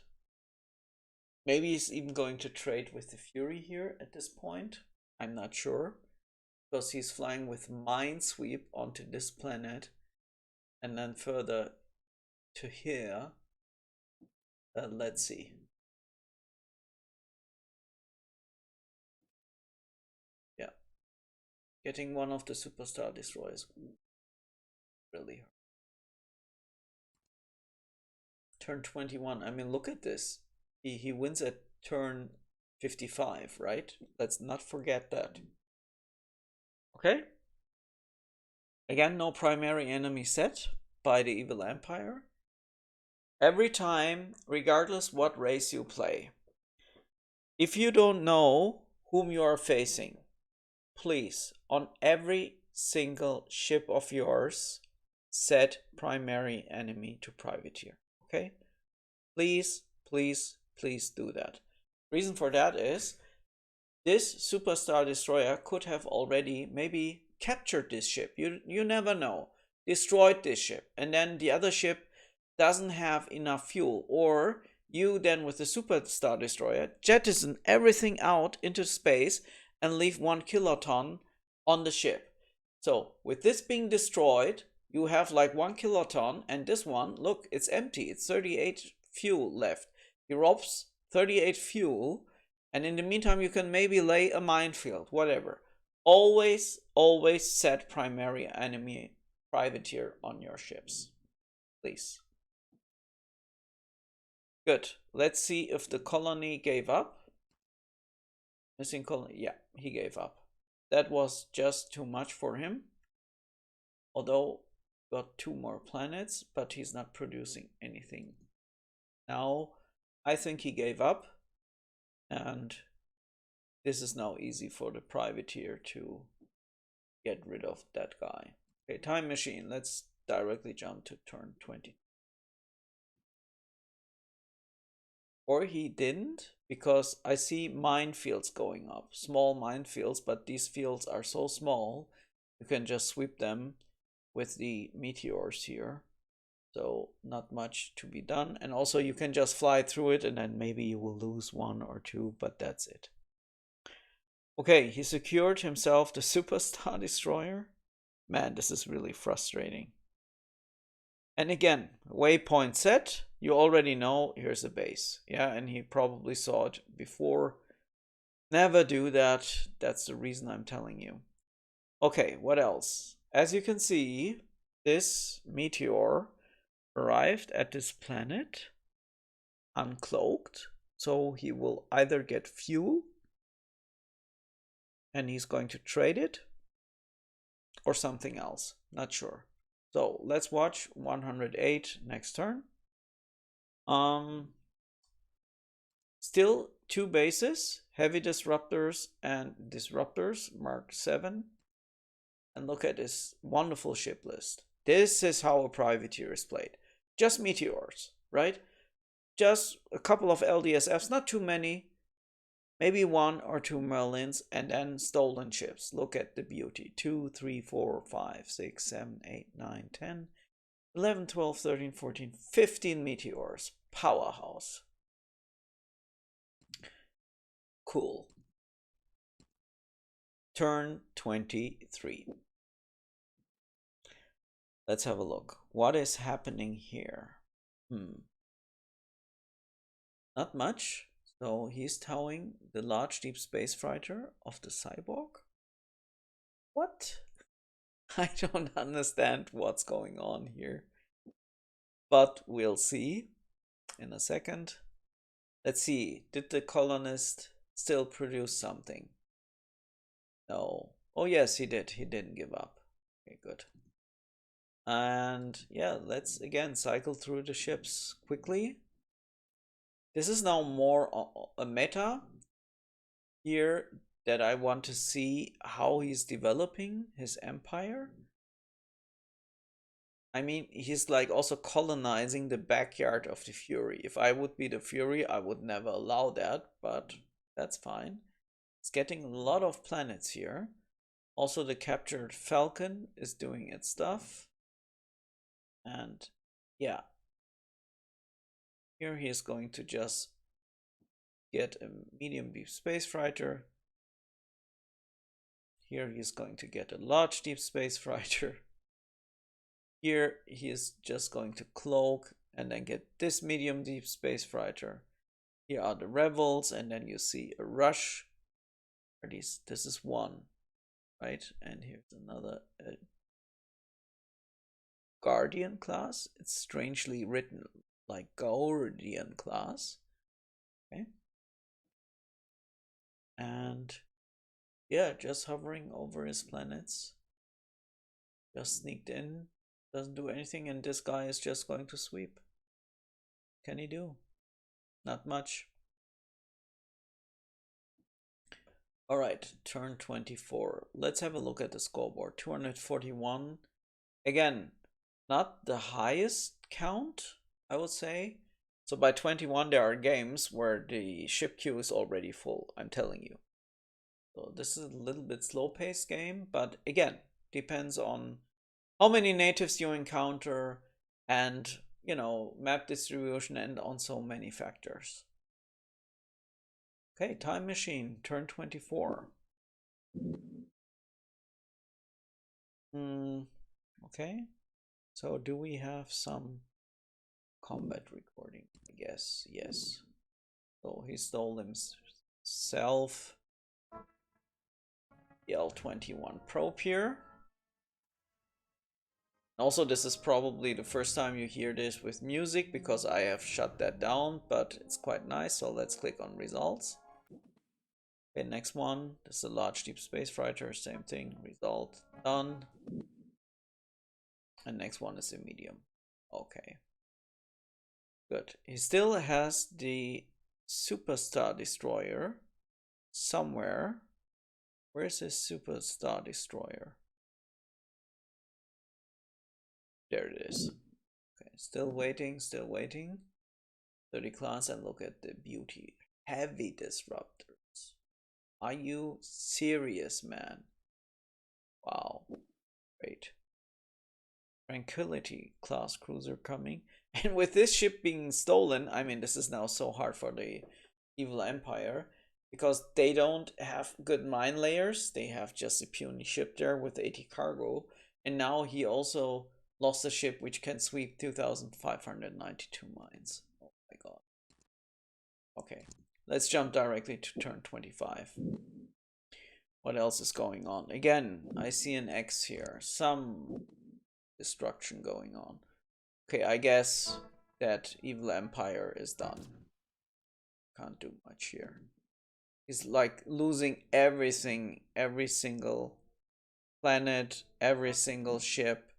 Maybe he's even going to trade with the Fury here at this point. I'm not sure. Because he's flying with Minesweep onto this planet. And then further to here. Let's see. Yeah. Getting one of the Superstar Destroyers. Really hard. Turn 21. I mean, look at this. He wins at turn 55, right? Let's not forget that. Okay. Again, no primary enemy set by the Evil Empire. Every time, regardless what race you play, if you don't know whom you are facing, please, on every single ship of yours, set primary enemy to privateer. Okay? Please, please, please do that. Reason for that is this superstar destroyer could have already maybe captured this ship. You never know. Destroyed this ship, and then the other ship doesn't have enough fuel, or you then with the superstar destroyer jettison everything out into space and leave 1 kiloton on the ship. So with this being destroyed, you have like 1 kiloton, and this one, look, it's empty. It's 38 fuel left. He robs 38 fuel, and in the meantime you can maybe lay a minefield, whatever. Always set primary enemy privateer on your ships, please. Good. Let's see if the colony gave up. Missing colony. Yeah, he gave up. That was just too much for him. Although got 2 more planets, but he's not producing anything. Now, I think he gave up, and this is now easy for the privateer to get rid of that guy. Okay, time machine. Let's directly jump to turn 20. Or he didn't, because I see minefields going up. Small minefields, but these fields are so small, you can just sweep them with the meteors here. So not much to be done. And also you can just fly through it and then maybe you will lose 1 or 2, but that's it. Okay, he secured himself the Superstar Destroyer. Man, this is really frustrating. And again, waypoint set, you already know, here's a base. Yeah, and he probably saw it before. Never do that. That's the reason I'm telling you. Okay, what else? As you can see, this meteor arrived at this planet uncloaked. So he will either get fuel and he's going to trade it, or something else. Not sure. So let's watch 108 next turn. Still two bases, heavy disruptors and disruptors, Mark 7. And look at this wonderful ship list. This is how a privateer is played. Just meteors, right? Just a couple of LDSFs, not too many. Maybe one or two Merlins, and then stolen ships. Look at the beauty. 2, 3, 4, 5, 6, 7, 8, 9, 10, 11, 12, 13, 14, 15 meteors. Powerhouse. Cool. Turn 23. Let's have a look. What is happening here? Not much. So he's towing the large deep space fighter of the cyborg. What? I don't understand what's going on here. But we'll see in a second. Let's see. Did the colonist still produce something? No. Oh yes, he did. He didn't give up. Okay, good. And yeah, let's again cycle through the ships quickly. This is now more a meta here that I want to see how he's developing his empire. I mean, he's like also colonizing the backyard of the Fury. If I would be the Fury, I would never allow that, but that's fine. It's getting a lot of planets here. Also, the captured Falcon is doing its stuff. And yeah, here he is going to just get a medium deep space fighter. Here he is going to get a large deep space fighter. Here he is just going to cloak and then get this medium deep space fighter. Here are the rebels, and then you see a rush. This is one, right? And here's another Guardian class. It's strangely written like Guardian class. Okay. And yeah, just hovering over his planets. Just sneaked in. Doesn't do anything, and this guy is just going to sweep. Can he do? Not much. Alright, turn 24. Let's have a look at the scoreboard. 241. Again, not the highest count, I would say. So by 21 there are games where the ship queue is already full, I'm telling you. So this is a little bit slow-paced game, but again, depends on how many natives you encounter and, you know, map distribution and on so many factors. Okay, time machine, turn 24. Okay, so do we have some combat recording? I guess, yes. So he stole himself the L21 probe here. Also, this is probably the first time you hear this with music because I have shut that down, but it's quite nice. So let's click on results. Okay, next one. This is a large deep space fighter. Same thing. Result done. And next one is a medium. Okay. Good. He still has the Superstar Destroyer somewhere. Where's his Superstar Destroyer? There it is. Okay, still waiting, still waiting. 30 class, and look at the beauty. Heavy disruptors. Are you serious, man? Wow. Great. Tranquility class cruiser coming. And with this ship being stolen, I mean, this is now so hard for the Evil Empire because they don't have good mine layers. They have just a puny ship there with 80 cargo. And now he also lost a ship which can sweep 2,592 mines. Oh my god. Okay, let's jump directly to turn 25. What else is going on? Again, I see an X here. Some destruction going on. Okay, I guess that Evil Empire is done. Can't do much here. He's like losing everything, every single planet, every single ship.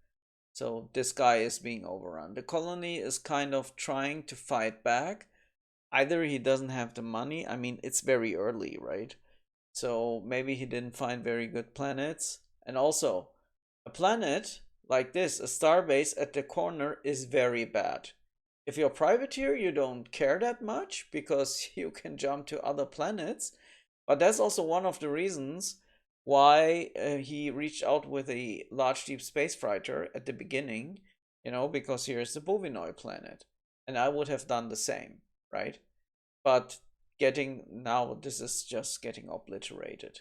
So this guy is being overrun. The colony is kind of trying to fight back. Either he doesn't have the money. I mean, it's very early, right? So maybe he didn't find very good planets. And also, a planet like this, a starbase at the corner, is very bad. If you're a privateer, you don't care that much because you can jump to other planets. But that's also one of the reasons why he reached out with a large deep space freighter at the beginning, because here's the Bovinoi planet. And I would have done the same, right? But now this is just getting obliterated.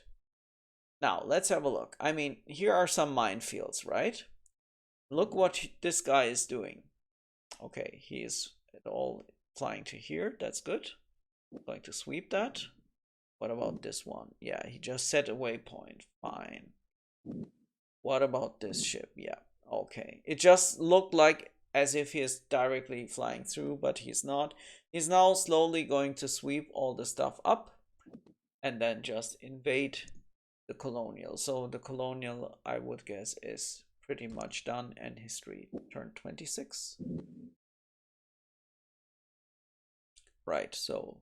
Now, let's have a look. I mean, here are some minefields, right? Look what this guy is doing. Okay, he is at all flying to here. That's good. I'm going to sweep that. What about this one? Yeah, he just set a waypoint. Fine. What about this ship? Yeah, okay. It just looked like as if he is directly flying through, but he's not. He's now slowly going to sweep all the stuff up and then just invade the colonial. So the colonial, I would guess, is pretty much done, and history turned 26. Right, so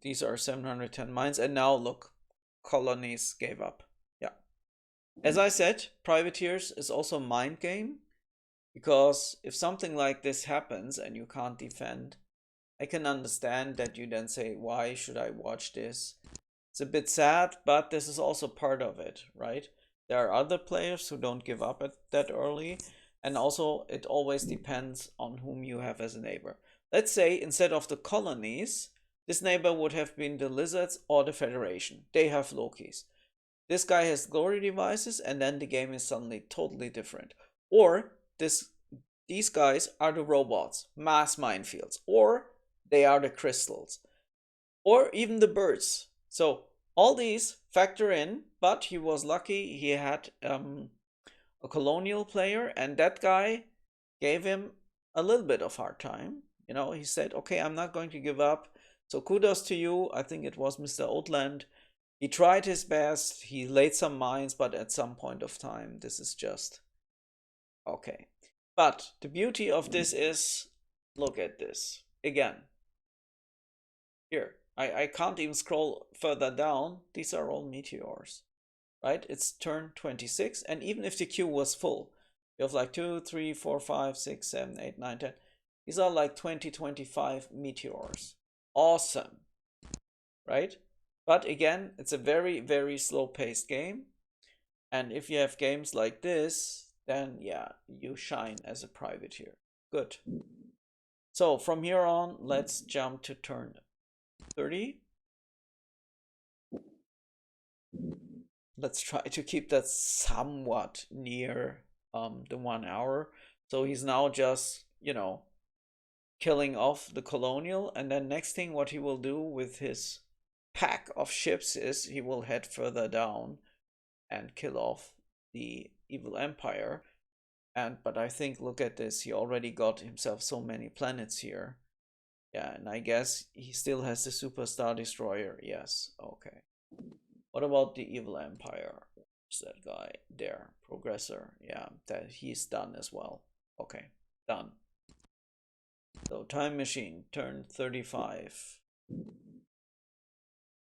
these are 710 mines, and now look, colonies gave up. Yeah. As I said, privateers is also a mind game, because if something like this happens and you can't defend, I can understand that you then say, why should I watch this? It's a bit sad, but this is also part of it, right? There are other players who don't give up at that early, and also it always depends on whom you have as a neighbor. Let's say instead of the colonies, this neighbor would have been the lizards or the Federation. They have Lokis. This guy has glory devices, and then the game is suddenly totally different. Or these guys are the robots, mass minefields, or they are the crystals, or even the birds. So all these factor in, but he was lucky he had a colonial player, and that guy gave him a little bit of hard time. He said, okay, I'm not going to give up. So kudos to you. I think it was Mr. Outland. He tried his best. He laid some mines, but at some point of time, this is just okay. But the beauty of this is, look at this again. Here, I can't even scroll further down. These are all meteors, right? It's turn 26, and even if the queue was full, you have like 2, 3, 4, 5, 6, 7, 8, 9, 10. These are like 20, 25 meteors. Awesome, right? But again, it's a very, very slow-paced game. And if you have games like this, then yeah, you shine as a privateer. Good. So from here on, let's jump to turn 30. Let's try to keep that somewhat near the 1 hour. So he's now just, killing off the colonial, and then next thing what he will do with his pack of ships is he will head further down and kill off the evil empire. But I think, look at this, he already got himself so many planets here. Yeah, and I guess he still has the super star destroyer. Yes, okay. What about the evil empire? Where's that guy? There, progressor. Yeah, that he's done as well. Okay, done. So time machine, turn 35.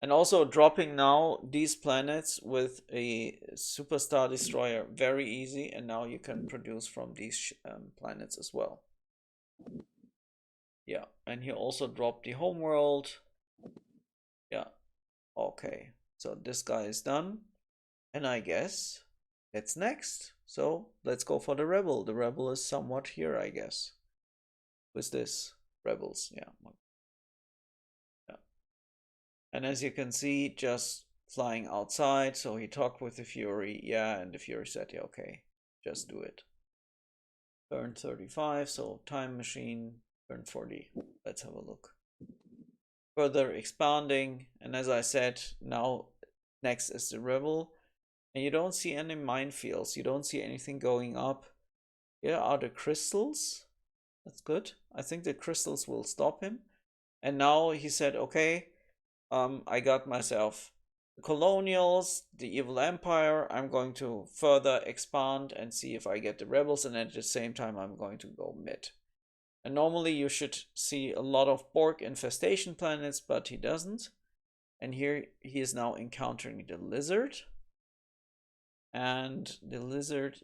And also dropping now these planets with a superstar destroyer, very easy, and now you can produce from these planets as well. Yeah, and he also dropped the homeworld. Yeah, okay, so this guy is done, and I guess that's next. So let's go for the rebel. The rebel is somewhat here, I guess. With this rebels, yeah. And as you can see, just flying outside. So he talked with the Fury, yeah, and the Fury said, yeah, okay, just do it. Turn 35, so time machine, turn 40. Let's have a look. Further expanding, and as I said, now next is the rebel. And you don't see any minefields, you don't see anything going up. Here are the crystals. That's good. I think the crystals will stop him. And now he said, okay, I got myself colonials, the evil empire, I'm going to further expand and see if I get the rebels, and at the same time I'm going to go mid. And normally you should see a lot of Borg infestation planets, but he doesn't. And here he is now encountering the lizard. And the lizard,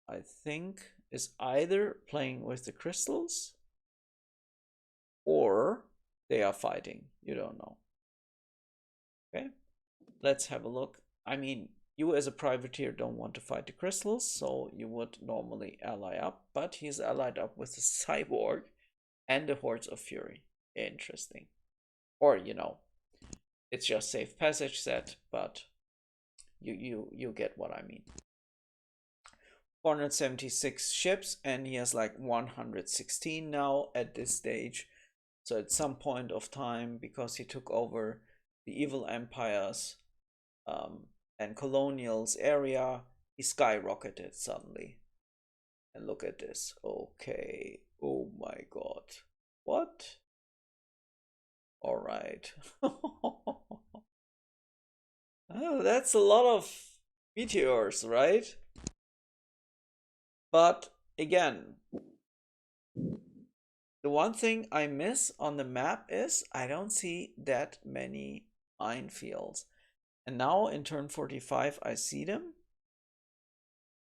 I think, is either playing with the crystals or they are fighting. You don't know. Okay, let's have a look. I mean, you as a privateer don't want to fight the crystals, so you would normally ally up, but he's allied up with the cyborg and the hordes of fury. Interesting. Or, you know, it's just safe passage set, but you get what I mean. 476 ships, and he has like 116 now at this stage. So at some point of time, because he took over the evil empires and colonials area, he skyrocketed suddenly. And look at this. Okay. Oh my god. What? All right. Oh, that's a lot of meteors, right? But again, the one thing I miss on the map is I don't see that many minefields. And now in turn 45 I see them.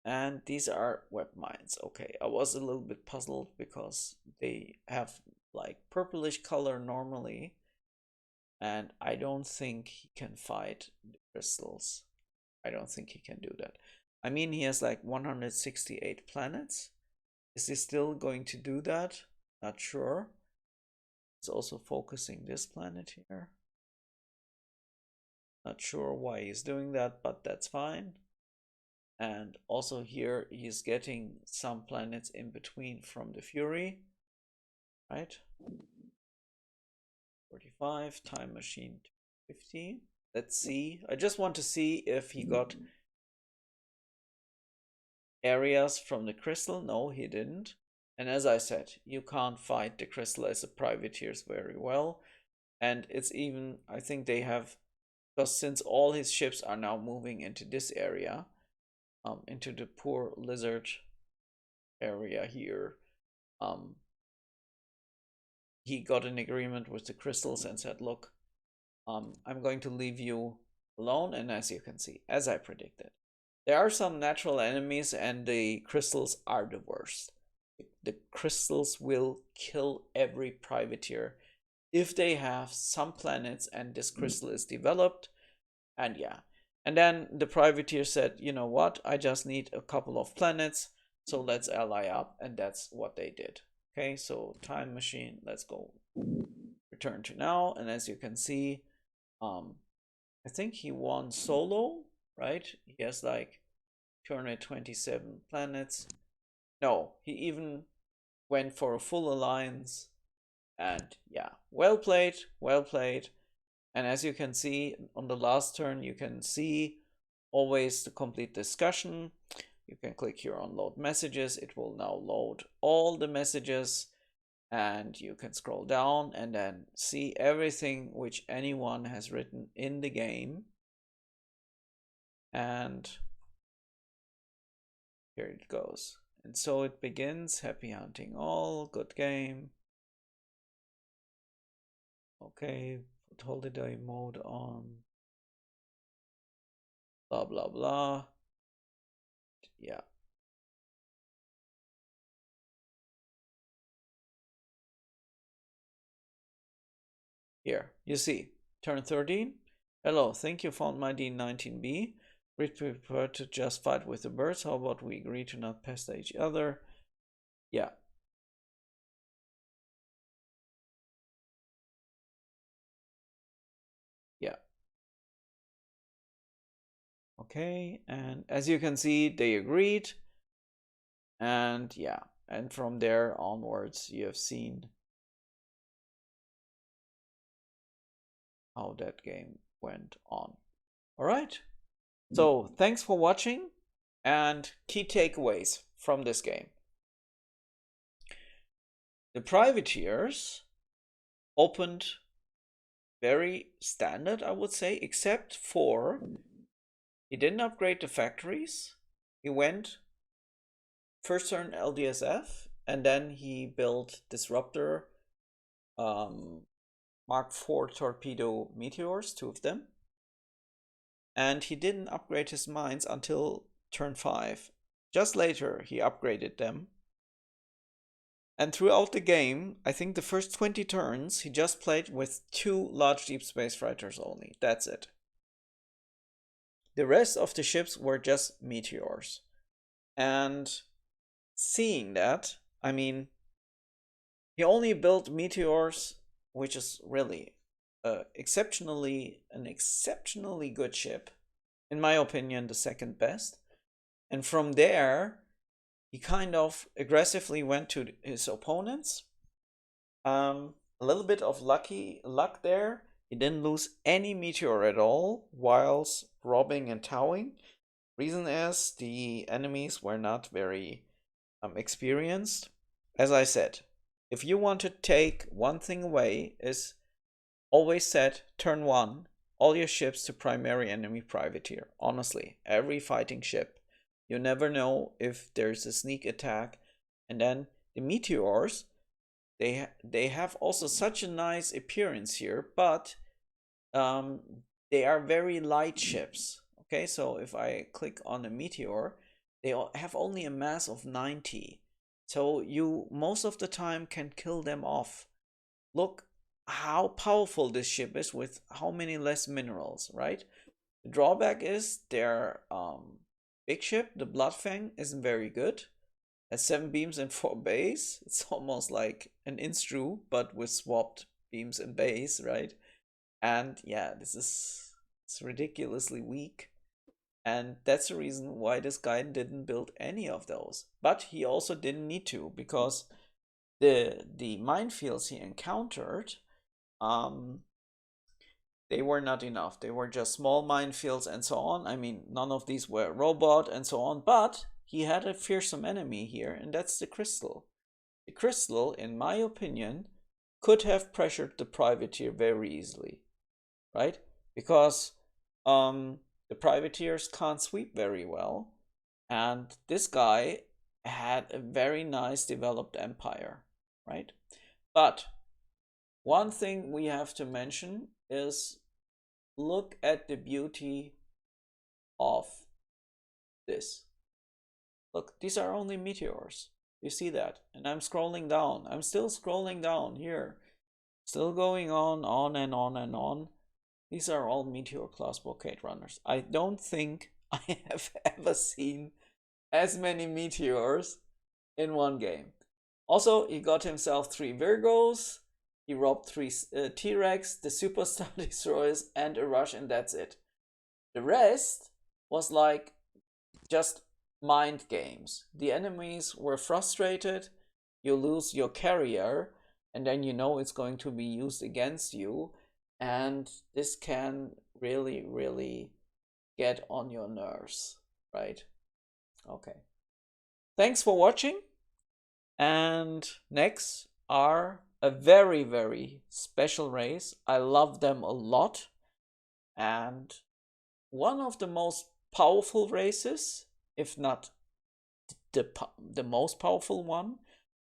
And these are web mines. Okay, I was a little bit puzzled because they have like purplish color normally. And I don't think he can fight the crystals. I don't think he can do that. I mean, he has like 168 planets. Is he still going to do that? Not sure. He's also focusing this planet here. Not sure why he's doing that, but that's fine. And also here he's getting some planets in between from the Fury, right? 45, time machine 50. Let's see. I just want to see if he got areas from the crystal. No, he didn't. And as I said, you can't fight the crystal as a privateers very well. And it's even, I think they have, because since all his ships are now moving into this area, into the poor lizard area here, he got an agreement with the crystals and said, look, I'm going to leave you alone. And as you can see, as I predicted, there are some natural enemies and the crystals are the worst. The crystals will kill every privateer if they have some planets and this crystal is developed. And yeah, and then the privateer said, you know what, I just need a couple of planets, so let's ally up, and that's what they did. Okay, so time machine, let's go return to now. And as you can see, I think he won solo, right? He has like 227 planets. No, he even went for a full alliance. And yeah, well played, well played. And as you can see on the last turn, you can see always the complete discussion. You can click here on load messages. It will now load all the messages, and you can scroll down and then see everything which anyone has written in the game. And here it goes. And so it begins. Happy hunting all, good game. Okay, put holiday mode on. Blah, blah, blah. Yeah. Here, you see, turn 13. Hello, think you found my D19B. We prefer to just fight with the birds. How about we agree to not pest each other? Yeah. Yeah. Okay, and as you can see, they agreed. And yeah, and from there onwards, you have seen how that game went on. All right. So thanks for watching, and key takeaways from this game. The privateers opened very standard, I would say, except for he didn't upgrade the factories. He went first turn LDSF, and then he built Disruptor, Mark IV torpedo Meteors, 2 of them. And he didn't upgrade his mines until turn 5. Just later, he upgraded them. And throughout the game, I think the first 20 turns, he just played with 2 large deep space fighters only. That's it. The rest of the ships were just Meteors. And seeing that, I mean, he only built Meteors, which is really an exceptionally good ship. In my opinion, the second best. And from there, he kind of aggressively went to his opponents. A little bit of luck there. He didn't lose any meteor at all whilst robbing and towing. Reason is the enemies were not very experienced. As I said, if you want to take one thing away, is always set turn 1 all your ships to primary enemy privateer. Honestly, every fighting ship. You never know if there's a sneak attack. And then the Meteors, they have also such a nice appearance here, but they are very light ships. Okay, so if I click on a Meteor, they have only a mass of 90. So you most of the time can kill them off. Look how powerful this ship is with how many less minerals, right? The drawback is their big ship, the Bloodfang, isn't very good. Has 7 beams and 4 bays. It's almost like an Instru, but with swapped beams and bays, right? And yeah, it's ridiculously weak. And that's the reason why this guy didn't build any of those. But he also didn't need to, because the minefields he encountered, they were not enough. They were just small minefields and so on. I mean, none of these were robot and so on, but he had a fearsome enemy here, and that's the crystal. The crystal, in my opinion, could have pressured the privateer very easily, right? Because the privateers can't sweep very well, and this guy had a very nice developed empire, right? But one thing we have to mention is, look at the beauty of this. Look, these are only meteors. You see that? And I'm scrolling down. I'm still scrolling down here. Still going on and on and on. These are all Meteor class blockade runners. I don't think I have ever seen as many meteors in one game. Also, he got himself 3 Virgos. He robbed 3 T-Rex, the Superstar Destroyers, and a Rush, and that's it. The rest was like just mind games. The enemies were frustrated. You lose your carrier, and then you know it's going to be used against you. And this can really, really get on your nerves, right? Okay. Thanks for watching. And next are a very, very special race. I love them a lot. And one of the most powerful races, if not the most powerful one,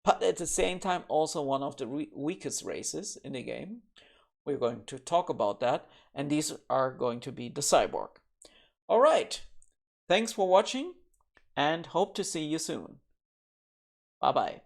but at the same time also one of the weakest races in the game. We're going to talk about that, and these are going to be the Cyborg. All right, thanks for watching, and hope to see you soon. Bye-bye.